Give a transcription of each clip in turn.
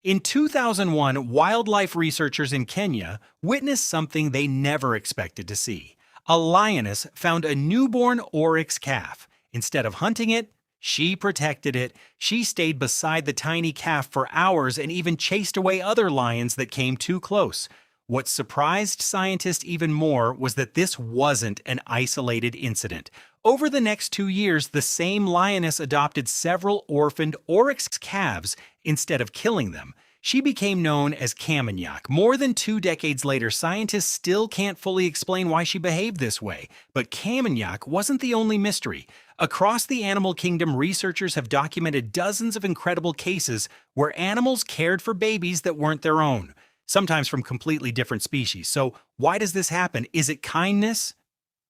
In 2001, wildlife researchers in Kenya witnessed something they never expected to see. A lioness found a newborn oryx calf. Instead of hunting it, she protected it. She stayed beside the tiny calf for hours and even chased away other lions that came too close. What surprised scientists even more was that this wasn't an isolated incident. Over the next 2 years, the same lioness adopted several orphaned oryx calves instead of killing them. She became known as Kamunyak. More than 2 decades later, scientists still can't fully explain why she behaved this way. But Kamunyak wasn't the only mystery. Across the animal kingdom, researchers have documented dozens of incredible cases where animals cared for babies that weren't their own, sometimes from completely different species. So why does this happen? Is it kindness,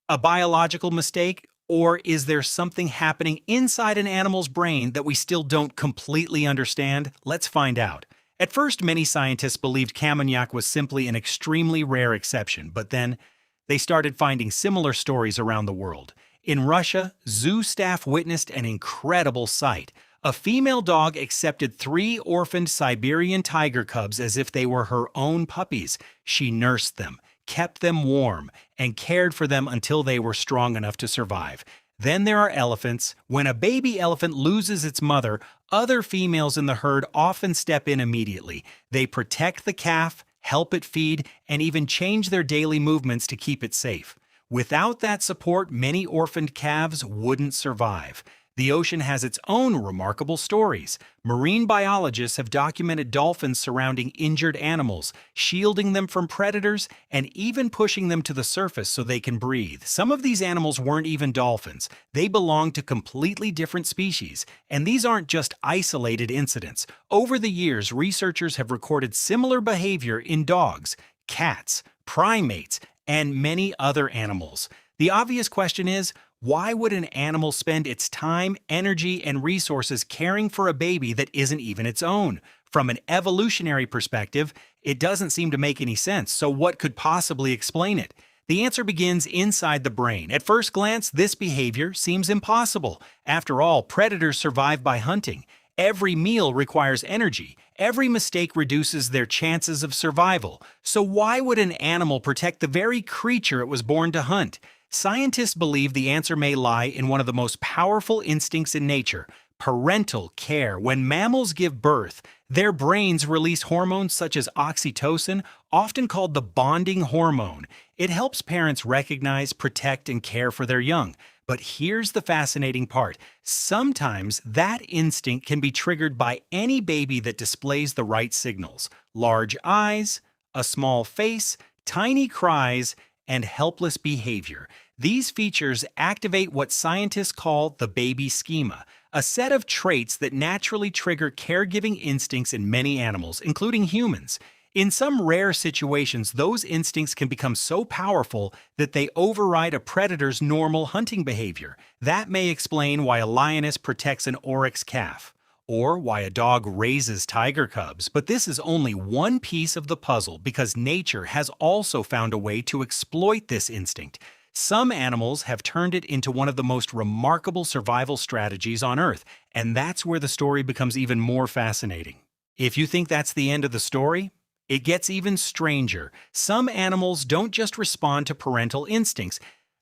a biological mistake, or is there something happening inside an animal's brain that we still don't completely understand? Let's find out. At first, many scientists believed Kamunyak was simply an extremely rare exception, but then they started finding similar stories around the world. In Russia, zoo staff witnessed an incredible sight. A female dog accepted 3 orphaned Siberian tiger cubs as if they were her own puppies. She nursed them, kept them warm, and cared for them until they were strong enough to survive. Then there are elephants. When a baby elephant loses its mother, other females in the herd often step in immediately. They protect the calf, help it feed, and even change their daily movements to keep it safe. Without that support, many orphaned calves wouldn't survive. The ocean has its own remarkable stories. Marine biologists have documented dolphins surrounding injured animals, shielding them from predators, and even pushing them to the surface so they can breathe. Some of these animals weren't even dolphins. They belong to completely different species, and these aren't just isolated incidents. Over the years, researchers have recorded similar behavior in dogs, cats, primates, and many other animals. The obvious question is, why would an animal spend its time, energy, and resources caring for a baby that isn't even its own? From an evolutionary perspective, it doesn't seem to make any sense, so what could possibly explain it? The answer begins inside the brain. At first glance, this behavior seems impossible. After all, predators survive by hunting. Every meal requires energy. Every mistake reduces their chances of survival. So why would an animal protect the very creature it was born to hunt? Scientists believe the answer may lie in one of the most powerful instincts in nature: parental care. When mammals give birth, their brains release hormones such as oxytocin, often called the bonding hormone. It helps parents recognize, protect, and care for their young. But here's the fascinating part. Sometimes that instinct can be triggered by any baby that displays the right signals: large eyes, a small face, tiny cries, and helpless behavior. These features activate what scientists call the baby schema, a set of traits that naturally trigger caregiving instincts in many animals, including humans. In some rare situations, those instincts can become so powerful that they override a predator's normal hunting behavior. That may explain why a lioness protects an oryx calf, or why a dog raises tiger cubs. But this is only one piece of the puzzle, because nature has also found a way to exploit this instinct. Some animals have turned it into one of the most remarkable survival strategies on Earth, and that's where the story becomes even more fascinating. If you think that's the end of the story, it gets even stranger. Some animals don't just respond to parental instincts,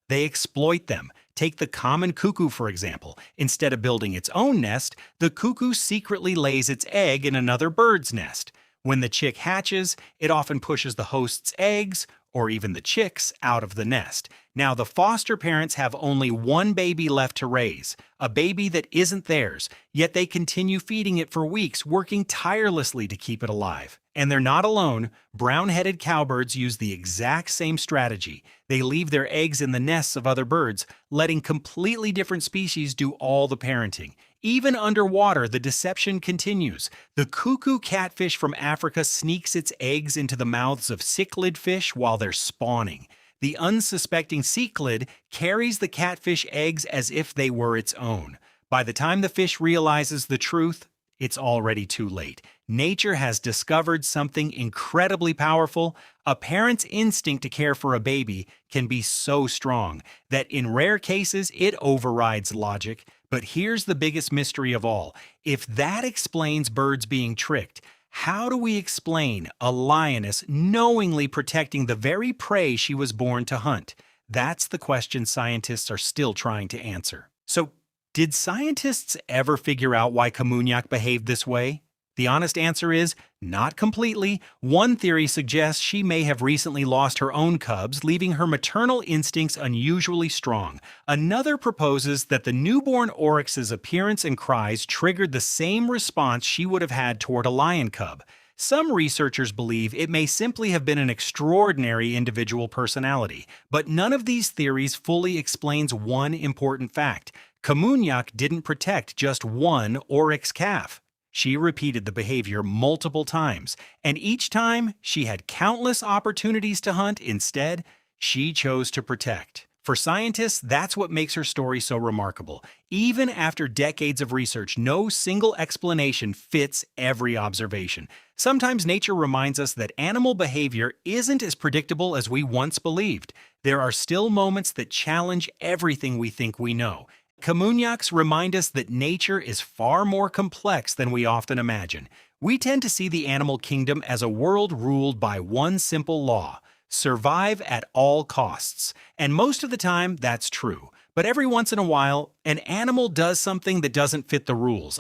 they exploit them. Take the common cuckoo, for example. Instead of building its own nest, the cuckoo secretly lays its egg in another bird's nest. When the chick hatches, it often pushes the host's eggs, or even the chicks, out of the nest. Now, the foster parents have only one baby left to raise, a baby that isn't theirs, yet they continue feeding it for weeks, working tirelessly to keep it alive. And they're not alone. Brown-headed cowbirds use the exact same strategy. They leave their eggs in the nests of other birds, letting completely different species do all the parenting. Even underwater, the deception continues. The cuckoo catfish from Africa sneaks its eggs into the mouths of cichlid fish while they're spawning. The unsuspecting cichlid carries the catfish eggs as if they were its own. By the time the fish realizes the truth, it's already too late. Nature has discovered something incredibly powerful. A parent's instinct to care for a baby can be so strong that in rare cases it overrides logic. But here's the biggest mystery of all. If that explains birds being tricked, How do we explain a lioness knowingly protecting the very prey she was born to hunt? That's the question scientists are still trying to answer. So, did scientists ever figure out why Kamunyak behaved this way? The honest answer is not completely. One theory suggests she may have recently lost her own cubs, leaving her maternal instincts unusually strong. Another proposes that the newborn oryx's appearance and cries triggered the same response she would have had toward a lion cub. Some researchers believe it may simply have been an extraordinary individual personality, but none of these theories fully explains one important fact. Kamunyak didn't protect just one oryx calf. She repeated the behavior multiple times, and each time she had countless opportunities to hunt. Instead, she chose to protect. For scientists, that's what makes her story so remarkable. Even after decades of research, no single explanation fits every observation. Sometimes nature reminds us that animal behavior isn't as predictable as we once believed. There are still moments that challenge everything we think we know. Kamunyaks remind us that nature is far more complex than we often imagine. We tend to see the animal kingdom as a world ruled by one simple law: survive at all costs. And most of the time, that's true. But every once in a while, an animal does something that doesn't fit the rules.